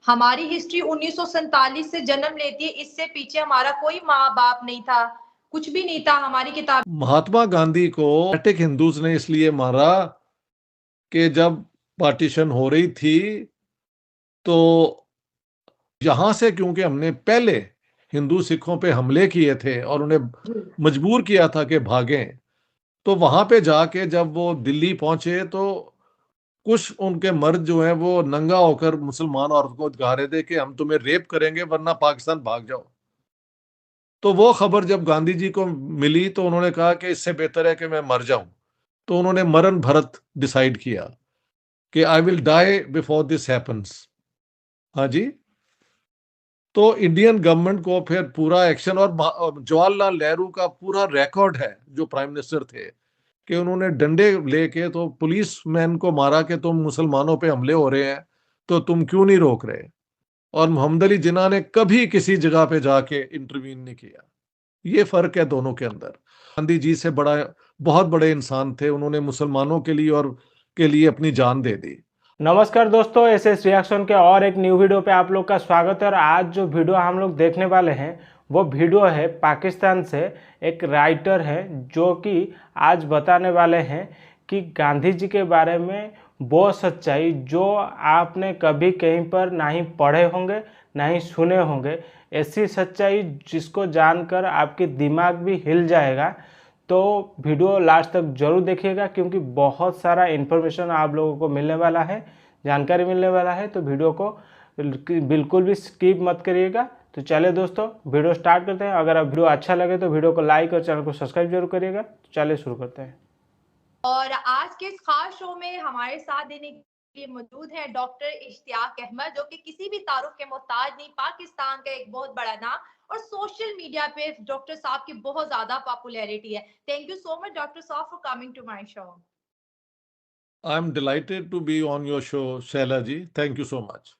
हमारी हिस्ट्री 1947 से जन्म लेती है, इससे पीछे हमारा कोई माँ-बाप नहीं था, कुछ भी नहीं था हमारी किताब। महात्मा गांधी को फैनेटिक हिंदूज ने इसलिए मारा कि जब पार्टीशन हो रही थी तो यहां से, क्योंकि हमने पहले हिंदू सिखों पे हमले किए थे और उन्हें मजबूर किया था कि भागें, तो वहां पे जाके जब वो दिल्ली पहुंचे तो कुछ उनके मर्द जो हैं वो नंगा होकर मुसलमान औरत को गा रहे थे कि हम तुम्हें रेप करेंगे वरना पाकिस्तान भाग जाओ। तो वो खबर जब गांधी जी को मिली तो उन्होंने कहा कि इससे बेहतर है कि मैं मर जाऊं। तो उन्होंने मरण भरत डिसाइड किया कि I will die before this happens. हाँ जी। तो इंडियन गवर्नमेंट को फिर पूरा एक्शन, और जवाहरलाल नेहरू का पूरा रिकॉर्ड है जो प्राइम मिनिस्टर थे कि उन्होंने डंडे लेके तो पुलिस मैन को मारा कि तुम मुसलमानों पे हमले हो रहे हैं तो तुम क्यों नहीं रोक रहे। और मोहम्मद अली जिन्ना ने कभी किसी जगह पे जाके इंटरवीन नहीं किया। ये फर्क है दोनों के अंदर। गांधी जी से बड़ा, बहुत बड़े इंसान थे, उन्होंने मुसलमानों के लिए और के लिए अपनी जान दे दी। नमस्कार दोस्तों, एसएस रिएक्शन के और एक न्यू वीडियो पे आप लोग का स्वागत है। और आज जो वीडियो हम लोग देखने वाले हैं वो वीडियो है पाकिस्तान से एक राइटर है जो कि आज बताने वाले हैं कि गांधी जी के बारे में वो सच्चाई जो आपने कभी कहीं पर ना ही पढ़े होंगे ना ही सुने होंगे। ऐसी सच्चाई जिसको जानकर आपके दिमाग भी हिल जाएगा। तो वीडियो लास्ट तक जरूर देखिएगा क्योंकि बहुत सारा इन्फॉर्मेशन आप लोगों को मिलने वाला है, जानकारी मिलने वाला है। तो वीडियो को बिल्कुल भी स्किप मत करिएगा। तो चलिए दोस्तों वीडियो स्टार्ट करते हैं। अगर आप वीडियो अच्छा लगे तो वीडियो को लाइक और चैनल को सब्सक्राइब जरूर करिएगा। तो चलिए शुरू करते हैं। और आज के इस खास शो में हमारे साथ देने के लिए मौजूद है डॉक्टर इश्तियाक अहमद, जो कि किसी भी तारुफ के मोहताज नहीं, पाकिस्तान का एक बहुत बड़ा नाम और सोशल मीडिया पे डॉक्टर साहब की बहुत ज्यादा पॉपुलैरिटी है। Thank you so much doctor साहब for coming to my show. I am delighted to be on your show Shaila ji, thank you so much.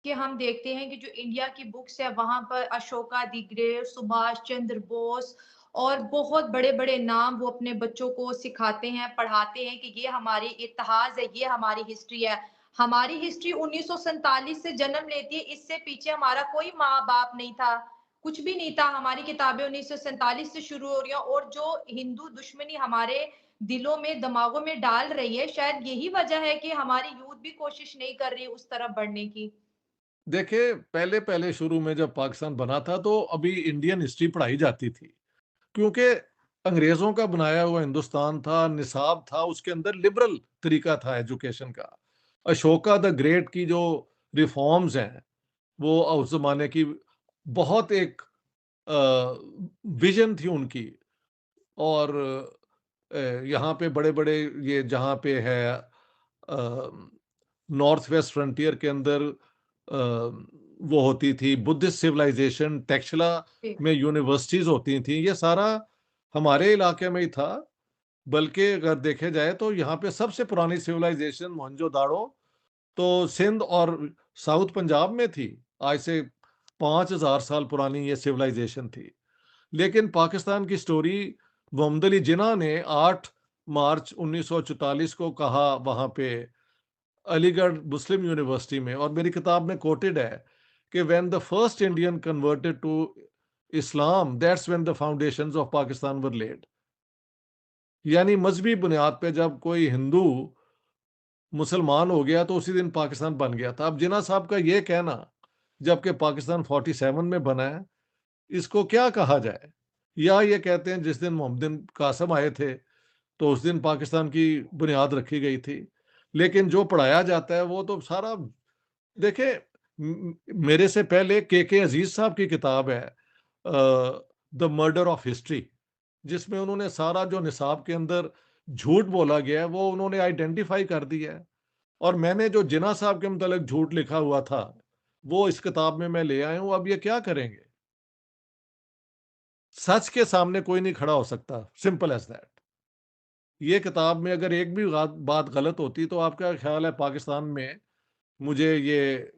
कि हम देखते हैं कि जो इंडिया की बुक्स है वहां पर अशोका दी ग्रेट, सुभाष चंद्र बोस और बहुत बड़े बड़े नाम वो अपने बच्चों को सिखाते हैं, पढ़ाते हैं कि ये हमारी इतिहास है, ये हमारी हिस्ट्री है। हमारी हिस्ट्री 1947 से जन्म लेती है, इससे पीछे हमारा कोई माँ बाप नहीं था, कुछ भी नहीं था। हमारी किताबें 1947 से शुरू हो रही हैं और जो हिंदू दुश्मनी हमारे दिलों में दिमागों में डाल रही है, शायद यही वजह है कि हमारी यूथ भी कोशिश नहीं कर रही उस तरफ बढ़ने की। देखिए, पहले पहले शुरू में जब पाकिस्तान बना था तो अभी इंडियन हिस्ट्री पढ़ाई जाती थी, क्योंकि अंग्रेजों का बनाया हुआ हिंदुस्तान था, निसाब था, उसके अंदर लिबरल तरीका था एजुकेशन का। अशोका द ग्रेट की जो रिफॉर्म्स हैं वो उस जमाने की बहुत एक विजन थी उनकी। और यहाँ पे बड़े बड़े, ये जहाँ पे है नॉर्थ वेस्ट फ्रंटियर के अंदर वो होती थी बुद्धिस्ट सिविलाइजेशन, टैक्सला में यूनिवर्सिटीज होती थी, ये सारा हमारे इलाके में ही था। बल्कि अगर देखे जाए तो यहाँ पे सबसे पुरानी सिविलाइजेशन मोहनजोदाड़ो तो सिंध और साउथ पंजाब में थी। आज से 5,000 साल पुरानी ये सिविलाइजेशन थी। लेकिन पाकिस्तान की स्टोरी मोहम्मद अली जिन्ना ने 8 मार्च 1944 को कहा वहां पे अलीगढ़ मुस्लिम यूनिवर्सिटी में, और मेरी किताब में कोटेड है कि when the first Indian converted to Islam, that's when the foundations of Pakistan were laid. यानी मजहबी बुनियाद पे जब कोई हिंदू मुसलमान हो गया तो उसी दिन पाकिस्तान बन गया था। अब जिन्ना साहब का ये कहना, जबकि पाकिस्तान 47 में बना है, इसको क्या कहा जाए? या ये कहते हैं जिस दिन मोहम्मद बिन कासिम आए थे तो उस दिन पाकिस्तान की बुनियाद रखी गई थी। लेकिन जो पढ़ाया जाता है वो तो सारा, देखे, मेरे से पहले के अजीज साहब की किताब है द मर्डर ऑफ हिस्ट्री, जिसमें उन्होंने सारा जो निसाब के अंदर झूठ बोला गया है वो उन्होंने आइडेंटिफाई कर दिया है। और मैंने जो जिन्ना साहब के मुतालिक झूठ लिखा हुआ था वो इस किताब में मैं ले आया हूं। अब ये क्या करेंगे? सच के सामने कोई नहीं खड़ा हो सकता, सिंपल एज दैट। ये किताब में अगर एक भी बात गलत होती तो आपका ख्याल है पाकिस्तान में मुझे ये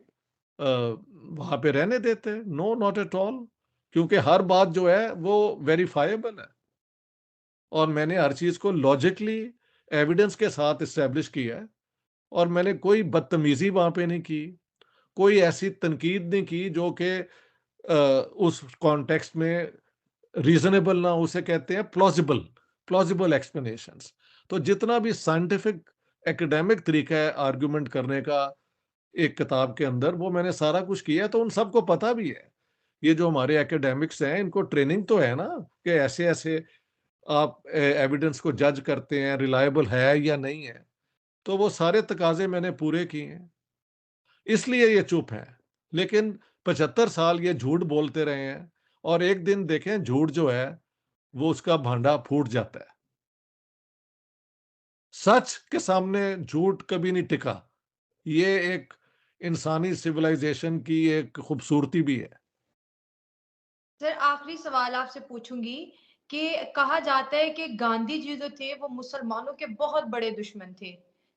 वहां पे रहने देते? No, not at all. क्योंकि हर बात जो है वो वेरीफाइबल है और मैंने हर चीज को लॉजिकली एविडेंस के साथ इस्टेब्लिश किया है। और मैंने कोई बदतमीजी वहां पे नहीं की, कोई ऐसी तनकीद नहीं की जो कि उस कॉन्टेक्स्ट में रीजनेबल ना, उसे कहते हैं प्लॉजिबल एक्सप्लेनेशंस। तो जितना भी साइंटिफिक एकेडमिक तरीका है आर्गुमेंट करने का एक किताब के अंदर, वो मैंने सारा कुछ किया है, तो उन सबको पता भी है। ये जो हमारे एकेडमिक्स हैं, इनको ट्रेनिंग तो है ना कि ऐसे ऐसे आप एविडेंस को जज करते हैं, रिलायबल है या नहीं है। तो वो सारे तकाजे मैंने पूरे किए हैं, इसलिए ये चुप है। लेकिन 75 साल ये झूठ बोलते रहे हैं, और एक दिन देखें झूठ जो है वो उसका भांडा फूट जाता है। सच के सामने झूठ कभी नहीं टिका। ये एक इंसानी सिविलाइजेशन की एक खूबसूरती भी है। सर आखिरी सवाल आपसे पूछूंगी कि कहा जाता है कि गांधी जी जो थे वो मुसलमानों के बहुत बड़े दुश्मन थे।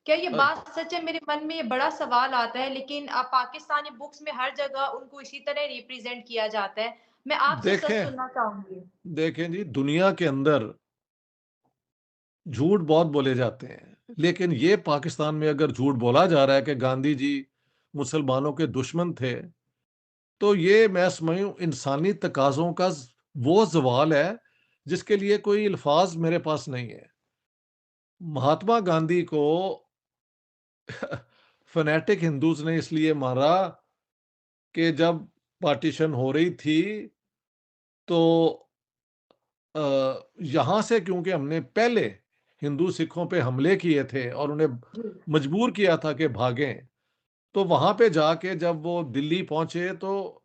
क्या ये अ, बात सच है? मेरे मन में ये बड़ा सवाल आता है, लेकिन पाकिस्तानी बुक्स में हर जगह उनको इसी तरह रिप्रेजेंट किया जाता है। मैं आपसे सच देखें सुनना चाहूंगी। देखें जी, दुनिया के अंदर झूठ बहुत बोले जाते हैं, लेकिन ये पाकिस्तान में अगर झूठ बोला जा रहा है कि गांधी जी मुसलमानों के दुश्मन थे, तो ये मैं समझूं इंसानी तकाज़ों का वो ज़वाल है जिसके लिए कोई अल्फाज मेरे पास नहीं है। महात्मा गांधी को फनेटिक हिंदूज ने इसलिए मारा कि जब पार्टीशन हो रही थी, तो यहाँ से क्योंकि हमने पहले हिंदू सिखों पे हमले किए थे और उन्हें जी। मजबूर किया था कि भागें, तो वहां पे जाके जब वो दिल्ली पहुंचे, तो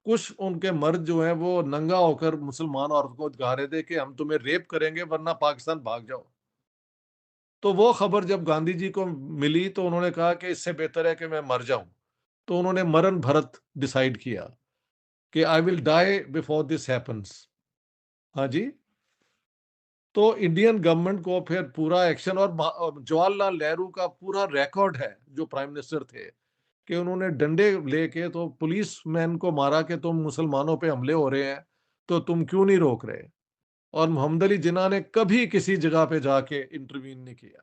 कुछ उनके मर्द जो हैं वो नंगा होकर मुसलमान औरत को दिखा रहे थे कि हम तुम्हें रेप करेंगे वरना पाकिस्तान भाग जाओ। तो वो खबर जब गांधी जी को मिली तो उन्होंने कहा कि इससे बेहतर है कि मैं मर जाऊं। तो उन्होंने मरण भरत डिसाइड किया कि I will die before this happens. हाँ जी। तो इंडियन गवर्नमेंट को फिर पूरा एक्शन, और जवाहरलाल नेहरू का पूरा रिकॉर्ड है जो प्राइम मिनिस्टर थे, कि उन्होंने डंडे लेके तो पुलिस मैन को मारा कि तुम मुसलमानों पे हमले हो रहे हैं तो तुम क्यों नहीं रोक रहे। और मोहम्मद अली जिन्ना ने कभी किसी जगह पे जाके इंटरवीन नहीं किया।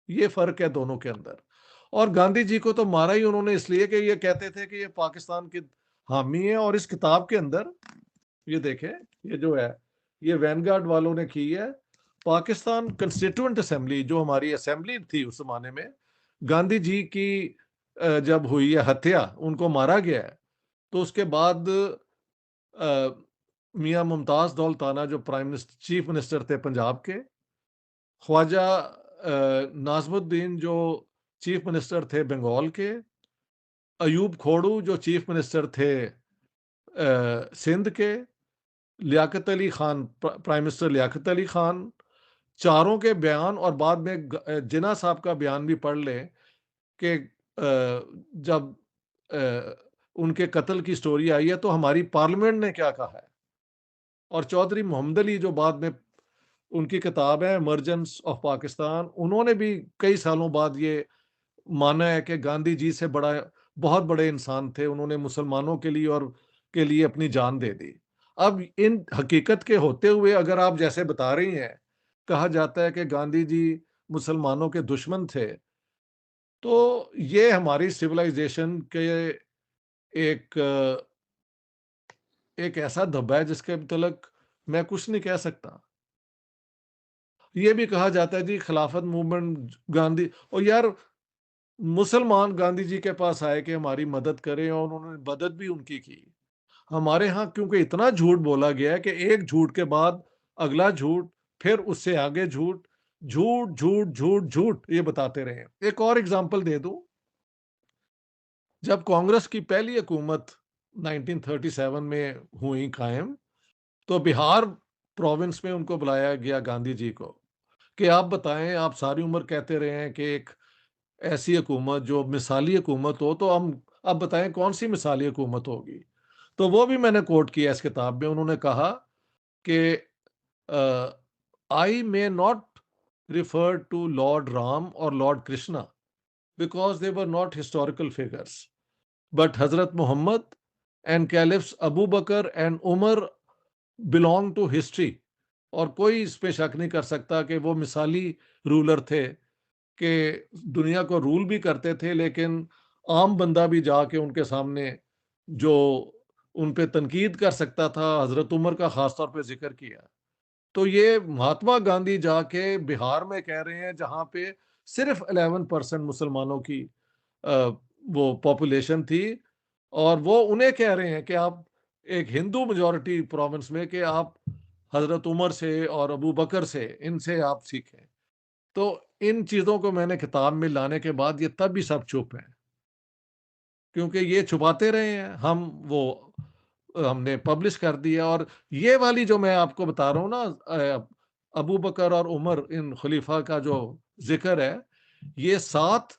ये फर्क है दोनों के अंदर। और गांधी जी को तो मारा ही उन्होंने इसलिए कि ये कहते थे कि ये पाकिस्तान के हामी है। और इस किताब के अंदर ये देखें, ये जो है ये वैनगार्ड वालों ने की है। पाकिस्तान कंस्टिट्यूएंट असेंबली, जो हमारी असेंबली थी उस जमाने में, गांधी जी की जब हुई है हत्या, उनको मारा गया है, तो उसके बाद मियां मुमताज दौलताना जो प्राइम मिनिस्टर चीफ मिनिस्टर थे पंजाब के, ख्वाजा नाजमुद्दीन जो चीफ मिनिस्टर थे बंगाल के, अयूब खोड़ू जो चीफ मिनिस्टर थे सिंध के, लियाकत अली खान प्राइम मिनिस्टर लियाकत अली खान, चारों के बयान, और बाद में जिन्ना साहब का बयान भी पढ़ लें कि जब उनके कत्ल की स्टोरी आई है तो हमारी पार्लियामेंट ने क्या कहा है। और चौधरी मोहम्मद अली जो बाद में, उनकी किताब है इमरजेंस ऑफ पाकिस्तान, उन्होंने भी कई सालों बाद ये माना है कि गांधी जी से बड़ा बहुत बड़े इंसान थे, उन्होंने मुसलमानों के लिए और के लिए अपनी जान दे दी। अब इन हकीकत के होते हुए अगर आप जैसे बता रही हैं, कहा जाता है कि गांधी जी मुसलमानों के दुश्मन थे, तो ये हमारी सिविलाइजेशन के एक एक ऐसा धब्बा है जिसके मतलब मैं कुछ नहीं कह सकता। ये भी कहा जाता है जी खिलाफत मूवमेंट गांधी, और यार मुसलमान गांधी जी के पास आए कि हमारी मदद करें, और उन्होंने मदद भी उनकी की। हमारे यहाँ क्योंकि इतना झूठ बोला गया है कि एक झूठ के बाद अगला झूठ, फिर उससे आगे झूठ, झूठ झूठ झूठ झूठ ये बताते रहे। एक और एग्जांपल दे दूं, जब कांग्रेस की पहली हुकूमत 1937 में हुई कायम, तो बिहार प्रोविंस में उनको बुलाया गया गांधी जी को कि आप बताएं, आप सारी उम्र कहते रहे हैं कि एक ऐसी हुकूमत जो मिसाली हुकूमत हो, तो हम अब बताएं कौन सी मिसाली हुकूमत होगी। तो वो भी मैंने कोट किया इस किताब में। उन्होंने कहा कि I may not refer to lord Ram और lord Krishna because they were not historical figures, but Hazrat Mohammad and caliphs Abu Bakr and Umar belong to history. और कोई इस पे शक नहीं कर सकता कि वो मिसाली रूलर थे, कि दुनिया को रूल भी करते थे, लेकिन आम बंदा भी जाके उनके सामने जो उन पे तनकीद कर सकता था, हजरत उमर का खास तौर पे जिक्र किया। तो ये महात्मा गांधी जाके बिहार में कह रहे हैं जहां पे सिर्फ 11% मुसलमानों की अ, वो पॉपुलेशन थी, और वो उन्हें कह रहे हैं कि आप एक हिंदू मेजॉरिटी प्रोविंस में कि आप हजरत उमर से और अबू बकर से, इनसे आप सीखें। तो इन चीजों को मैंने किताब में लाने के बाद ये तब भी सब चुप हैं, क्योंकि ये छुपाते रहे हैं। वो हमने पब्लिश कर दिया। और ये वाली जो मैं आपको बता रहा हूँ ना, अबू बकर और उमर इन खलीफा का जो जिक्र है, ये 7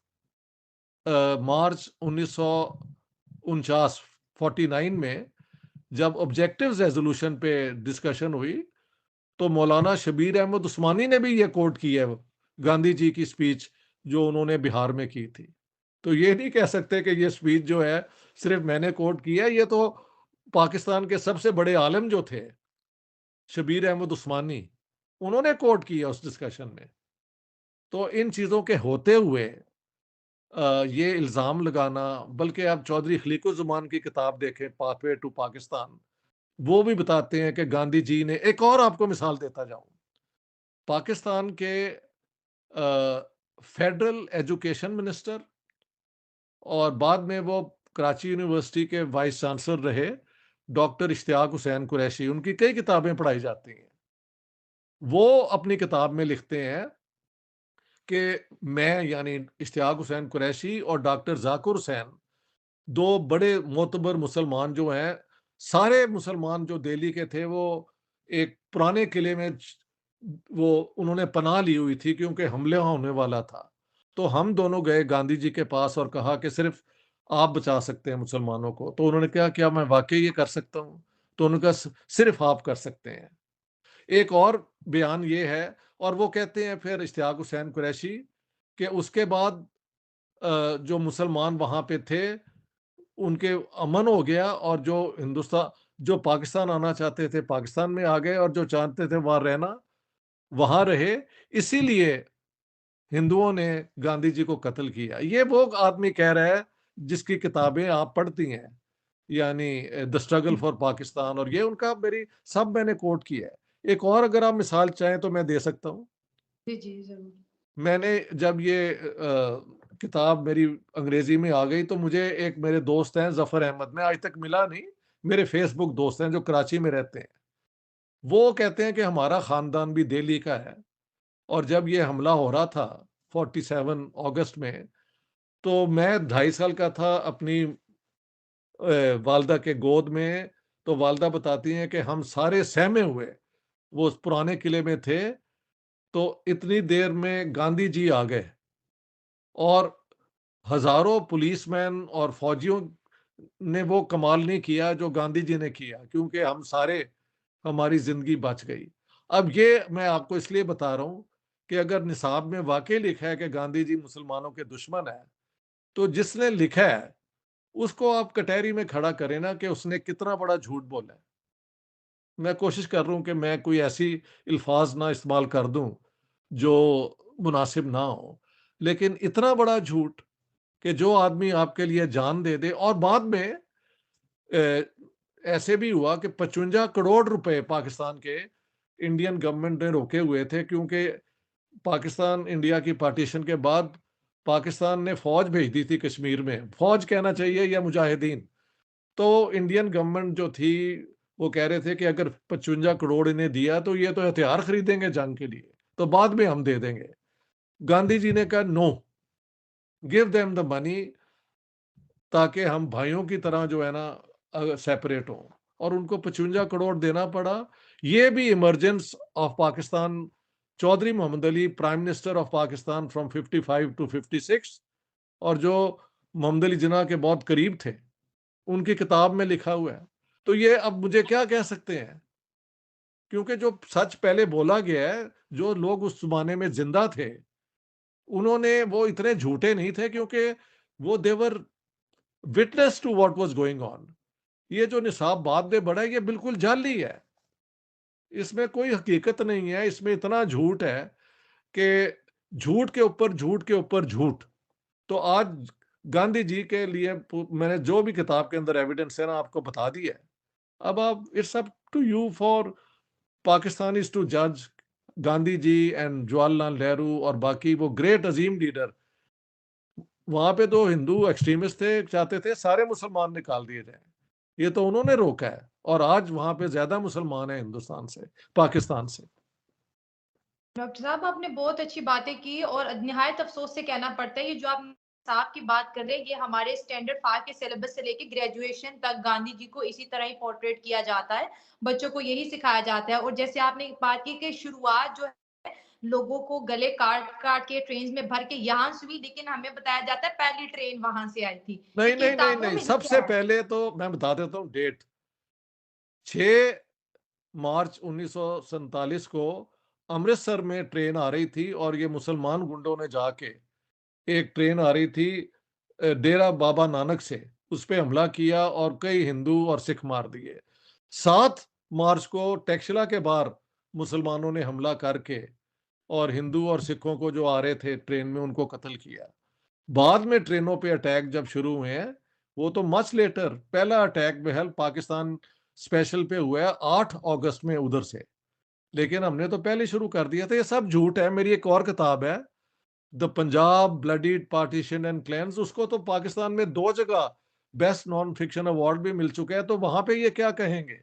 मार्च 1949 49 में जब ऑब्जेक्टिव्स रेजोल्यूशन पे डिस्कशन हुई, तो मौलाना शबीर अहमद उस्मानी ने भी ये कोट की है, गांधी जी की स्पीच जो उन्होंने बिहार में की थी। तो ये नहीं कह सकते कि ये स्पीच जो है सिर्फ मैंने कोट की है, ये तो पाकिस्तान के सबसे बड़े आलिम जो थे, शबीर अहमद उस्मानी, उन्होंने कोट किया उस डिस्कशन में। तो इन चीजों के होते हुए ये इल्जाम लगाना, बल्कि आप चौधरी खलीकुज़्ज़मान की किताब देखें, पाथवे टू पाकिस्तान, वो भी बताते हैं कि गांधी जी ने, एक और आपको मिसाल देता जाऊं, पाकिस्तान के फेडरल एजुकेशन मिनिस्टर और बाद में वो कराची यूनिवर्सिटी के वाइस चांसलर रहे, डॉक्टर इश्तियाक हुसैन कुरैशी, उनकी कई किताबें पढ़ाई जाती हैं। वो अपनी किताब में लिखते हैं कि मैं, यानी इश्तियाक हुसैन कुरैशी और डॉक्टर जाकिर हुसैन, दो बड़े मोतबर मुसलमान जो हैं, सारे मुसलमान जो दिल्ली के थे, वो एक पुराने किले में वो उन्होंने पनाह ली हुई थी क्योंकि हमले होने वाला था। तो हम दोनों गए गांधी जी के पास और कहा कि सिर्फ आप बचा सकते हैं मुसलमानों को। तो उन्होंने कहा, क्या मैं वाकई ये कर सकता हूँ? तो उन्होंने कहा, सिर्फ आप कर सकते हैं। एक और बयान ये है, और वो कहते हैं फिर इश्तियाक हुसैन कुरैशी, कि उसके बाद जो मुसलमान वहां पे थे उनके अमन हो गया, और जो पाकिस्तान आना चाहते थे पाकिस्तान में आ गए, और जो चाहते थे वहां रहना वहां रहे। इसीलिए हिंदुओं ने गांधी जी को कत्ल किया। ये वो आदमी कह रहा है जिसकी किताबें आप पढ़ती हैं, यानी द स्ट्रगल फॉर पाकिस्तान, और ये उनका मेरी सब मैंने कोट किया है। एक और अगर आप मिसाल चाहें तो मैं दे सकता हूँ। जी, जी, ज़रूर। मैंने जब ये किताब मेरी अंग्रेजी में आ गई, तो मुझे एक मेरे दोस्त हैं जफर अहमद, मैं आज तक मिला नहीं, मेरे फेसबुक दोस्त हैं जो कराची में रहते हैं। वो कहते हैं कि हमारा खानदान भी दिल्ली का है, और जब ये हमला हो रहा था 47 अगस्त में, तो मैं 2.5 साल का था अपनी वालदा के गोद में। तो वालदा बताती हैं कि हम सारे सहमे हुए वो उस पुराने किले में थे। तो इतनी देर में गांधी जी आ गए, और हजारों पुलिसमैन और फौजियों ने वो कमाल नहीं किया जो गांधी जी ने किया, क्योंकि हम सारे, हमारी जिंदगी बच गई। अब ये मैं आपको इसलिए बता रहा हूं कि अगर निसाब में वाकई लिखा है कि गांधी जी मुसलमानों के दुश्मन है, तो जिसने लिखा है उसको आप कटहरी में खड़ा करें ना कि उसने कितना बड़ा झूठ बोला है। मैं कोशिश कर रहा हूं कि मैं कोई ऐसी अल्फाज ना इस्तेमाल कर दूं जो मुनासिब ना हो, लेकिन इतना बड़ा झूठ कि जो आदमी आपके लिए जान दे दे। और बाद में अ, ऐसे भी हुआ कि 55 करोड़ रुपए पाकिस्तान के इंडियन गवर्नमेंट ने रोके हुए थे, क्योंकि पाकिस्तान इंडिया की पार्टीशन के बाद पाकिस्तान ने फौज भेज दी थी कश्मीर में, फौज कहना चाहिए या मुजाहिदीन। तो इंडियन गवर्नमेंट जो थी वो कह रहे थे कि अगर 55 करोड़ इन्हें दिया तो ये तो हथियार खरीदेंगे जंग के लिए, तो बाद में हम दे देंगे। गांधी जी ने कहा, no, give them the money, ताकि हम भाइयों की तरह जो है ना सेपरेट हों। और उनको 55 करोड़ देना पड़ा। ये भी emergence of Pakistan, Chaudhry Muhammad Ali prime minister of Pakistan from 55 to 56, और जो मोहम्मद अली जिन्ना के बहुत करीब थे, उनकी किताब में लिखा हुआ है। तो ये अब मुझे क्या कह सकते हैं, क्योंकि जो सच पहले बोला गया है, जो लोग उस जमाने में जिंदा थे, उन्होंने, वो इतने झूठे नहीं थे, क्योंकि वो they were witness to what was going on. ये जो निसाब बाद में बढ़ा है, ये बिल्कुल जाली है, इसमें कोई हकीकत नहीं है, इसमें इतना झूठ है कि झूठ के ऊपर झूठ के ऊपर झूठ। तो आज गांधी जी के लिए मैंने जो भी किताब के अंदर एविडेंस है ना आपको बता दिया है। अब आप, it's up to you for Pakistanis to जज गांधी जी एंड जवाहरलाल नेहरू और बाकी वो ग्रेट अजीम लीडर। वहां पे तो हिंदू एक्सट्रीमिस्ट थे, चाहते थे सारे मुसलमान निकाल दिए जाएं, ये तो उन्होंने रोका है। और आज वहां पे ज्यादा मुसलमान है हिंदुस्तान से, पाकिस्तान से। डॉक्टर साहब आपने बहुत अच्छी बातें की और निहायत अफसोस से कहना पड़ता है ये जो आप साहब की बात कर रहे हैं ये हमारे स्टैंडर्ड 5 के सिलेबस से लेके ग्रेजुएशन तक गांधी जी को इसी तरह ही पोर्ट्रेट किया जाता है, बच्चों को यही सिखाया जाता है। और जैसे आपने बात की कि शुरुआत जो है लोगों को गले काट काट के ट्रेन में भर के यहाँ से हुई, लेकिन हमें बताया जाता है पहली ट्रेन वहां से आई थी, ये नहीं नहीं नहीं किताबों नहीं, में लिखा सबसे है। पहले तो मैं बता देता हूँ डेट। 6 मार्च 1947 को अमृतसर में ट्रेन आ रही थी और ये मुसलमान गुंडों ने जाके, एक ट्रेन आ रही थी डेरा बाबा नानक से, उस पे हमला किया और कई हिंदू और सिख मार दिए। 7 मार्च को टैक्सला के बाहर मुसलमानों ने हमला करके और हिंदू और सिखों को जो आ रहे थे ट्रेन में उनको कत्ल किया। बाद में ट्रेनों पे अटैक जब शुरू हुए हैं, वो तो मच लेटर, पहला अटैक बहल पाकिस्तान स्पेशल पे हुआ है 8 अगस्त में उधर से, लेकिन हमने तो पहले शुरू कर दिया था। ये सब झूठ है। मेरी एक और किताब है the Punjab bloodied partition and cleanse, उसको तो पाकिस्तान में 2 जगह बेस्ट नॉन फिक्शन अवार्ड भी मिल चुके हैं, तो वहां पे ये क्या कहेंगे?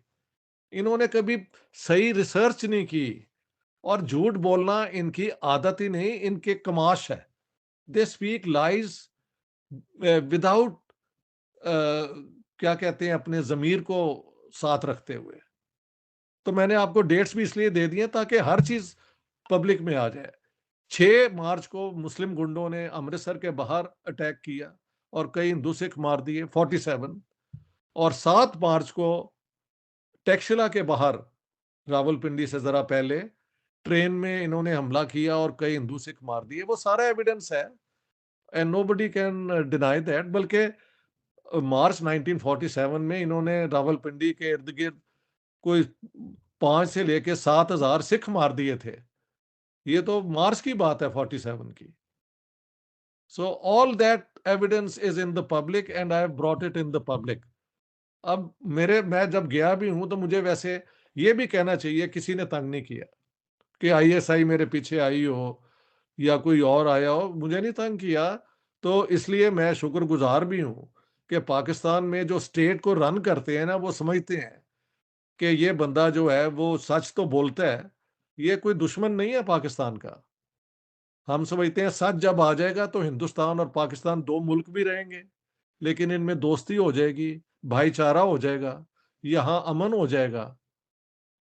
इन्होंने कभी सही रिसर्च नहीं की, और झूठ बोलना इनकी आदत ही नहीं, इनके कमाश है। दे स्पीक लाइज विदाउट क्या कहते हैं, अपने जमीर को साथ रखते हुए। तो मैंने आपको डेट्स भी इसलिए दे दिए ताकि हर चीज पब्लिक में आ जाए। 6 मार्च को मुस्लिम गुंडों ने अमृतसर के बाहर अटैक किया और कई हिंदू सिख मार दिए 47। और 7 मार्च को टैक्सला के बाहर, रावलपिंडी से जरा पहले, ट्रेन में इन्होंने हमला किया और कई हिंदू सिख मार दिए। वो सारा एविडेंस है and nobody can deny that. बल्कि मार्च 1947 में इन्होंने रावलपिंडी के इर्द गिर्द कोई 5 से लेके 7 हजार सिख मार दिए थे। ये तो मार्च की बात है 47 की। So all that evidence is in the public and I have brought it in the public. अब मैं जब गया भी हूं तो मुझे वैसे ये भी कहना चाहिए, किसी ने तंग नहीं किया कि आईएसआई मेरे पीछे आई हो या कोई और आया हो, मुझे नहीं तंग किया। तो इसलिए मैं शुक्रगुजार भी हूं कि पाकिस्तान में जो स्टेट को रन करते हैं ना, वो समझते हैं कि ये बंदा जो है वो सच तो बोलता है, ये कोई दुश्मन नहीं है पाकिस्तान का। हम समझते हैं सच जब आ जाएगा तो हिंदुस्तान और पाकिस्तान 2 मुल्क भी रहेंगे, लेकिन इनमें दोस्ती हो जाएगी, भाईचारा हो जाएगा, यहाँ अमन हो जाएगा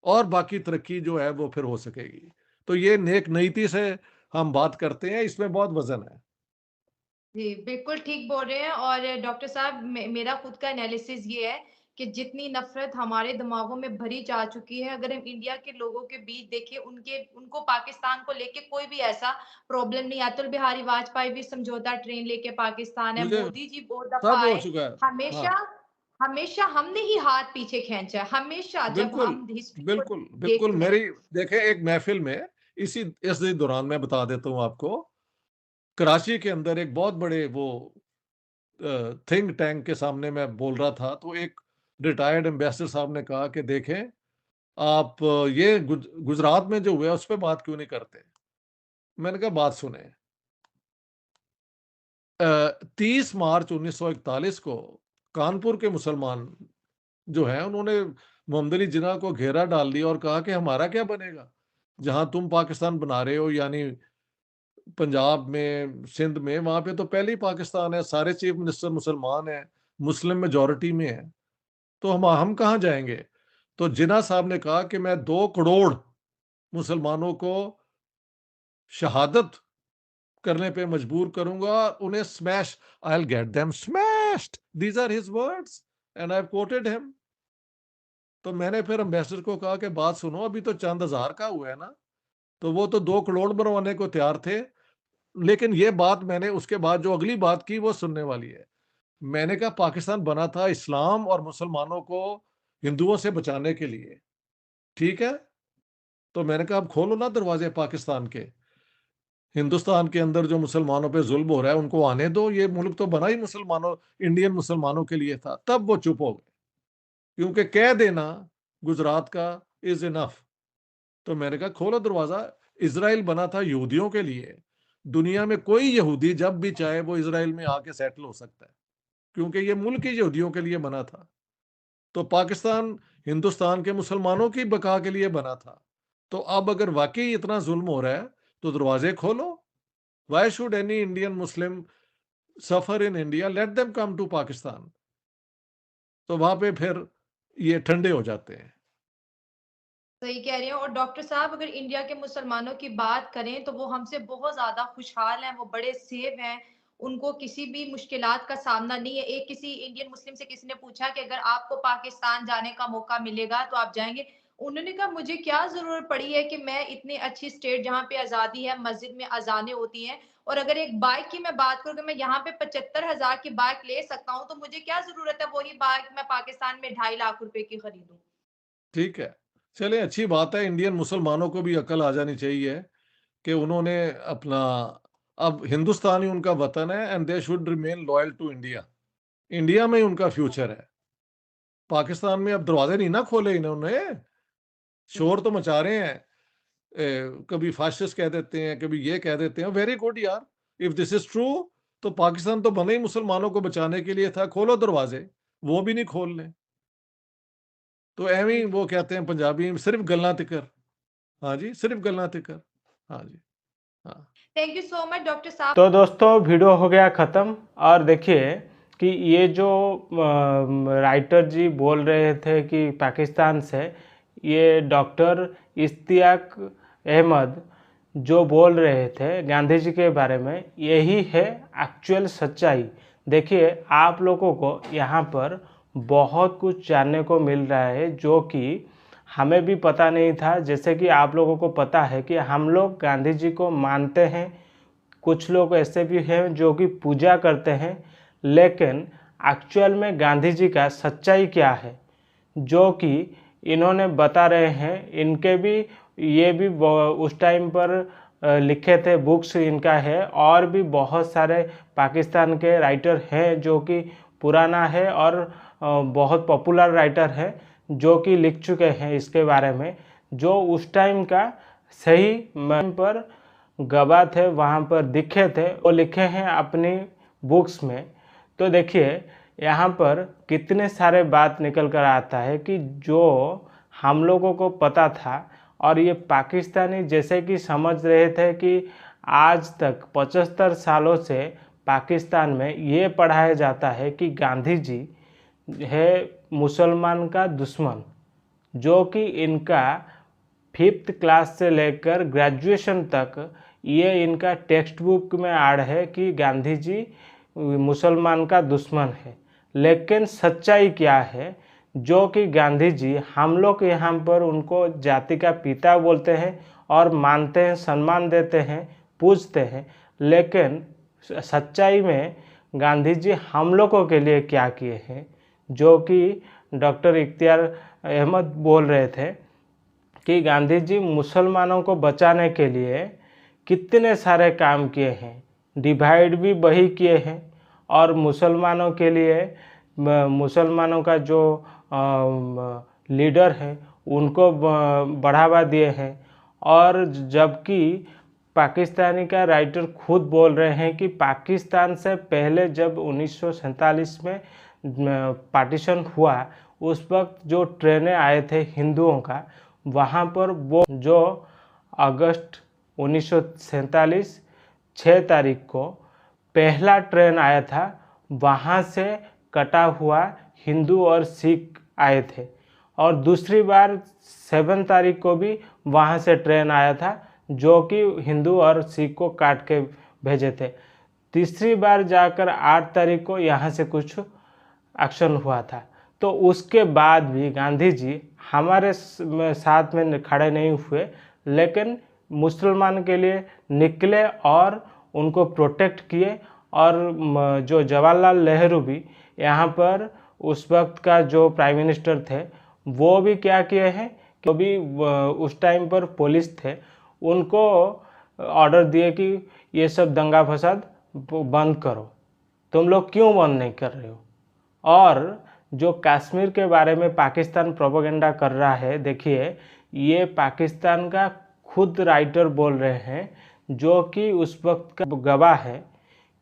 और बाकी तरक्की जो है वो फिर हो सकेगी। तो ये नेक नीति से हम बात करते हैं, इसमें बहुत वजन है। जी, बिल्कुल ठीक बोल रहे हैं। और डॉक्टर साहब मेरा खुद का एनालिसिस ये है कि जितनी नफ़रत हमारे दिमागों में भरी जा चुकी है, अगर हम इंडिया के लोगों के बीच देखें, उनको पाकिस्तान को लेके कोई भी ऐसा प्रॉब्लम नहीं है। अटल बिहारी वाजपेयी भी समझौता ट्रेन लेके पाकिस्तान है, मुझे मोदी जी बहुत सब दफ़ा हो आए, चुका है। हाँ, हमेशा हमेशा हमने ही हाथ पीछे खींचा है, हमेशा जब बिल्कुल हम हिस्ट्री को बिल्कुल बिल्कुल। देखते हैं। मेरी देखें एक महफिल में, इसी दौरान मैं बता देता हूँ आपको, कराची के अंदर एक बहुत बड़े वो थिंक टैंक के सामने मैं बोल रहा था, तो एक रिटायर्ड एम्बेसडर साहब ने कहा कि देखें आप ये गुजरात में जो हुआ उस पर बात क्यों नहीं करते? मैंने कहा बात सुने। 30 मार्च 1941 को कानपुर के मुसलमान जो हैं उन्होंने मोहम्मद अली जिन्ना को घेरा डाल दिया और कहा कि हमारा क्या बनेगा जहां तुम पाकिस्तान बना रहे हो, यानी पंजाब में, सिंध में, वहां पे तो पहले ही पाकिस्तान है, सारे चीफ मिनिस्टर मुसलमान हैं, मुस्लिम मेजोरिटी में है, तो हम कहाँ जाएंगे? तो जिन्ना साहब ने कहा कि मैं 2 करोड़ मुसलमानों को शहादत करने पे मजबूर करूंगा, उन्हें smash, I will get them smashed, these are his words and I have quoted him. तो मैंने फिर एम्बेसडर को कहा कि बात सुनो, अभी तो चंद हजार का हुआ है ना, तो वो तो 2 करोड़ बनवाने को तैयार थे। लेकिन ये बात मैंने उसके बाद जो अगली बात की वो सुनने वाली है। मैंने कहा पाकिस्तान बना था इस्लाम और मुसलमानों को हिंदुओं से बचाने के लिए, ठीक है? तो मैंने कहा अब खोलो ना दरवाजे पाकिस्तान के, हिंदुस्तान के अंदर जो मुसलमानों पे जुल्म हो रहा है उनको आने दो, ये मुल्क तो बना ही मुसलमानों, इंडियन मुसलमानों के लिए था। तब वो चुप हो गए, क्योंकि कह देना गुजरात का इज इनफ। तो मैंने कहा खोलो दरवाजा। इजराइल बना था यहूदियों के लिए। दुनिया में कोई यहूदी जब भी चाहे वो इजराइल में आके सेटल हो सकता है, क्योंकि ये मुल्क ही यहूदियों के लिए बना था। तो पाकिस्तान हिंदुस्तान के मुसलमानों की बका के लिए बना था। तो अब अगर वाकई इतना जुल्म हो रहा है तो दरवाजे खोलो। Why should any Indian Muslim suffer in India, let them come to Pakistan. तो वहां पे फिर ये ठंडे हो जाते हैं। सही कह रहे हैं। और डॉक्टर साहब, अगर इंडिया के मुसलमानों की बात करें तो वो हमसे बहुत ज़्यादा खुशहाल हैं, वो बड़े सेफ हैं, उनको किसी भी मुश्किलात का सामना नहीं है। एक किसी इंडियन मुस्लिम से किसी ने पूछा कि अगर आपको पाकिस्तान जाने का मौका मिलेगा तो आप जाएँगे? उन्होंने कहा मुझे क्या ज़रूरत पड़ी है कि मैं इतनी अच्छी स्टेट जहाँ पे आज़ादी है, मस्जिद में अज़ानें होती हैं, और अगर एक बाइक की मैं बात करूँ कि मैं यहाँ पे 75,000 की बाइक ले सकता हूँ, तो मुझे क्या ज़रूरत है वही बाइक मैं पाकिस्तान में 2.5 लाख रुपए की खरीदूँ? ठीक है, चलिए अच्छी बात है। इंडियन मुसलमानों को भी अकल आ जानी चाहिए कि उन्होंने अपना, अब हिंदुस्तान ही उनका वतन है and they should remain loyal to India. India में ही उनका फ्यूचर है। पाकिस्तान में अब दरवाजे नहीं ना खोले इन्होंने। शोर तो मचा रहे हैं, कभी फाशिस्ट कह देते हैं, कभी ये कह देते हैं। वेरी गुड यार, इफ दिस इज ट्रू तो पाकिस्तान तो बने ही मुसलमानों को बचाने के लिए था। खोलो दरवाजे, वो भी नहीं खोल लें। तो एवं ही वो कहते हैं पंजाबी में, सिर्फ गल्ला तिकर। हाँ जी, सिर्फ गल्ला तिकर। हाँ जी, हाँ। Thank you so much doctor साहब। तो दोस्तों वीडियो हो गया ख़त्म। और देखिए कि ये जो राइटर जी बोल रहे थे कि पाकिस्तान से, ये डॉक्टर इश्तियाक अहमद जो बोल रहे थे गांधी जी के बारे में, यही है एक्चुअल सच्चाई। देखिए आप लोगों को यहाँ पर बहुत कुछ जानने को मिल रहा है जो कि हमें भी पता नहीं था। जैसे कि आप लोगों को पता है कि हम लोग गांधी जी को मानते हैं, कुछ लोग ऐसे भी हैं जो कि पूजा करते हैं, लेकिन एक्चुअल में गांधी जी का सच्चाई क्या है जो कि इन्होंने बता रहे हैं। इनके भी ये भी उस टाइम पर लिखे थे, बुक्स इनका है, और भी बहुत सारे पाकिस्तान के राइटर हैं जो कि पुराना है और बहुत पॉपुलर राइटर हैं जो कि लिख चुके हैं इसके बारे में, जो उस टाइम का सही टाइम पर गवाह थे, वहाँ पर दिखे थे, वो लिखे हैं अपनी बुक्स में। तो देखिए यहाँ पर कितने सारे बात निकल कर आता है कि जो हम लोगों को पता था, और ये पाकिस्तानी जैसे कि समझ रहे थे कि आज तक 75 सालों से पाकिस्तान में ये पढ़ाया जाता है कि गांधी जी है मुसलमान का दुश्मन, जो कि इनका 5th क्लास से लेकर ग्रेजुएशन तक ये इनका टेक्स्ट बुक में ऐड है कि गांधी जी मुसलमान का दुश्मन है। लेकिन सच्चाई क्या है, जो कि गांधी जी, हम लोग यहाँ पर उनको जाति का पिता बोलते हैं और मानते हैं, सम्मान देते हैं, पूजते हैं, लेकिन सच्चाई में गांधी जी हम लोगों के लिए क्या किए हैं, जो कि डॉक्टर इख्तियार अहमद बोल रहे थे कि गांधी जी मुसलमानों को बचाने के लिए कितने सारे काम किए हैं, डिवाइड भी वही किए हैं, और मुसलमानों के लिए, मुसलमानों का जो लीडर हैं उनको बढ़ावा दिए हैं। और जबकि पाकिस्तानी का राइटर खुद बोल रहे हैं कि पाकिस्तान से पहले जब 1947 में पार्टीशन हुआ, उस वक्त जो ट्रेनें आए थे हिंदुओं का, वहाँ पर वो जो अगस्त 1947 6 तारीख को पहला ट्रेन आया था, वहाँ से कटा हुआ हिंदू और सिख आए थे। और दूसरी बार 7 तारीख को भी वहाँ से ट्रेन आया था, जो कि हिंदू और सिख को काट के भेजे थे। तीसरी बार जाकर 8 तारीख को यहाँ से कुछ एक्शन हुआ था। तो उसके बाद भी गांधी जी हमारे साथ में खड़े नहीं हुए, लेकिन मुसलमान के लिए निकले और उनको प्रोटेक्ट किए। और जो जवाहरलाल नेहरू भी यहाँ पर उस वक्त का जो प्राइम मिनिस्टर थे, वो भी क्या किए हैं कि भी उस टाइम पर पुलिस थे, उनको ऑर्डर दिए कि ये सब दंगा फसाद बंद करो, तुम लोग क्यों बंद नहीं कर रहे हो। और जो कश्मीर के बारे में पाकिस्तान प्रोपेगेंडा कर रहा है, देखिए ये पाकिस्तान का खुद राइटर बोल रहे हैं, जो कि उस वक्त का गवाह है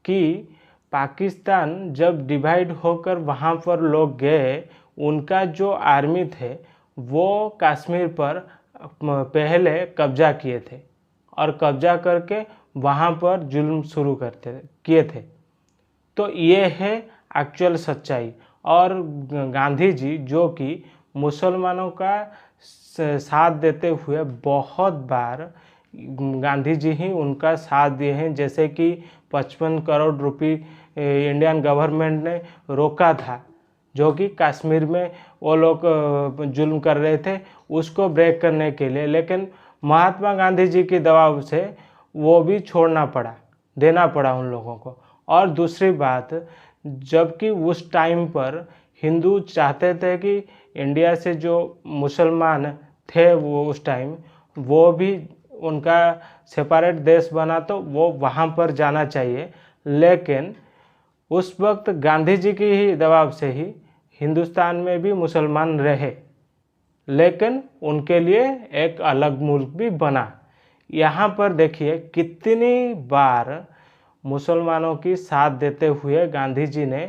कि पाकिस्तान जब डिवाइड होकर वहाँ पर लोग गए, उनका जो आर्मी थे वो कश्मीर पर पहले कब्जा किए थे और कब्जा करके वहाँ पर जुल्म शुरू किए थे। तो ये है एक्चुअल सच्चाई। और गांधी जी जो कि मुसलमानों का साथ देते हुए बहुत बार गांधी जी ही उनका साथ दिए हैं, जैसे कि 55 करोड़ रुपए इंडियन गवर्नमेंट ने रोका था, जो कि कश्मीर में वो लोग जुल्म कर रहे थे, उसको ब्रेक करने के लिए। लेकिन महात्मा गांधी जी के दबाव से वो भी छोड़ना पड़ा, देना पड़ा उन लोगों को। और दूसरी बात, जबकि उस टाइम पर हिंदू चाहते थे कि इंडिया से जो मुसलमान थे वो उस टाइम, वो भी उनका सेपरेट देश बना तो वो वहाँ पर जाना चाहिए। लेकिन उस वक्त गांधी जी की ही दबाव से ही हिंदुस्तान में भी मुसलमान रहे, लेकिन उनके लिए एक अलग मुल्क भी बना। यहाँ पर देखिए कितनी बार मुसलमानों की साथ देते हुए गांधी जी ने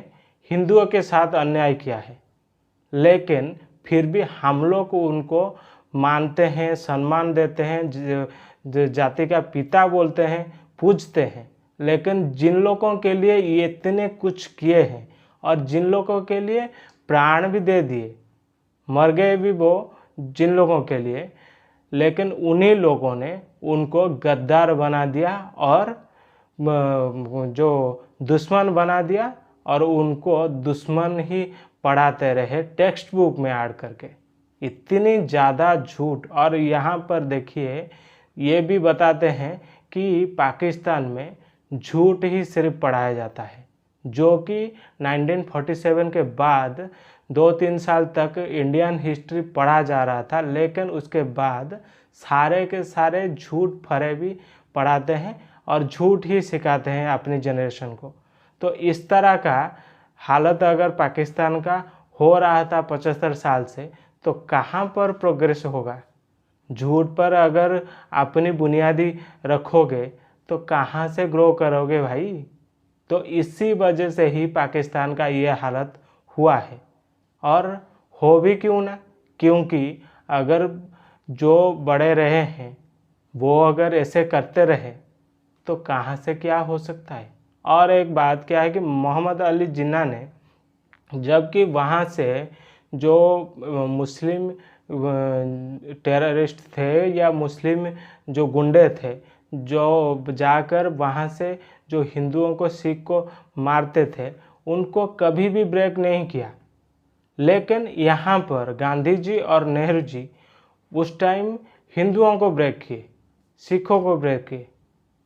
हिंदुओं के साथ अन्याय किया है, लेकिन फिर भी हम लोग उनको मानते हैं, सम्मान देते हैं, जाति का पिता बोलते हैं, पूजते हैं। लेकिन जिन लोगों के लिए ये इतने कुछ किए हैं और जिन लोगों के लिए प्राण भी दे दिए, मर गए भी वो जिन लोगों के लिए, लेकिन उन्हीं लोगों ने उनको गद्दार बना दिया और जो दुश्मन बना दिया और उनको दुश्मन ही पढ़ाते रहे टेक्स्ट बुक में ऐड करके। इतनी ज़्यादा झूठ। और यहाँ पर देखिए ये भी बताते हैं कि पाकिस्तान में झूठ ही सिर्फ पढ़ाया जाता है, जो कि 1947 के बाद 2-3 साल तक इंडियन हिस्ट्री पढ़ा जा रहा था, लेकिन उसके बाद सारे के सारे झूठ फरे भी पढ़ाते हैं और झूठ ही सिखाते हैं अपनी जनरेशन को। तो इस तरह का हालत अगर पाकिस्तान का हो रहा था 75 साल से, तो कहाँ पर प्रोग्रेस होगा। झूठ पर अगर अपनी बुनियादी रखोगे तो कहाँ से ग्रो करोगे भाई। तो इसी वजह से ही पाकिस्तान का ये हालत हुआ है। और हो भी क्यों ना, क्योंकि अगर जो बड़े रहे हैं वो अगर ऐसे करते रहे तो कहाँ से क्या हो सकता है। और एक बात क्या है कि मोहम्मद अली जिन्ना ने, जबकि वहाँ से जो मुस्लिम टेररिस्ट थे या मुस्लिम जो गुंडे थे, जो जाकर वहाँ से जो हिंदुओं को, सिख को मारते थे, उनको कभी भी ब्रेक नहीं किया। लेकिन यहाँ पर गांधी जी और नेहरू जी उस टाइम हिंदुओं को ब्रेक किए, सिखों को ब्रेक किए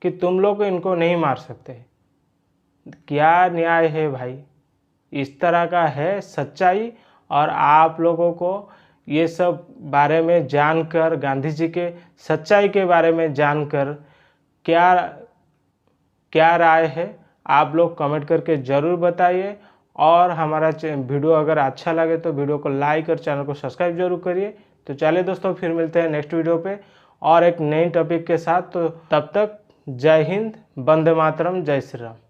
कि तुम लोग इनको नहीं मार सकते। क्या न्याय है भाई। इस तरह का है सच्चाई। और आप लोगों को ये सब बारे में जानकर, गांधी जी के सच्चाई के बारे में जानकर क्या राय है, आप लोग कमेंट करके ज़रूर बताइए। और हमारा वीडियो अगर अच्छा लगे तो वीडियो को लाइक और चैनल को सब्सक्राइब जरूर करिए। तो चलिए दोस्तों, फिर मिलते हैं नेक्स्ट वीडियो पे और एक नई टॉपिक के साथ। तो तब तक जय हिंद, वंदे मातरम, जय श्री राम।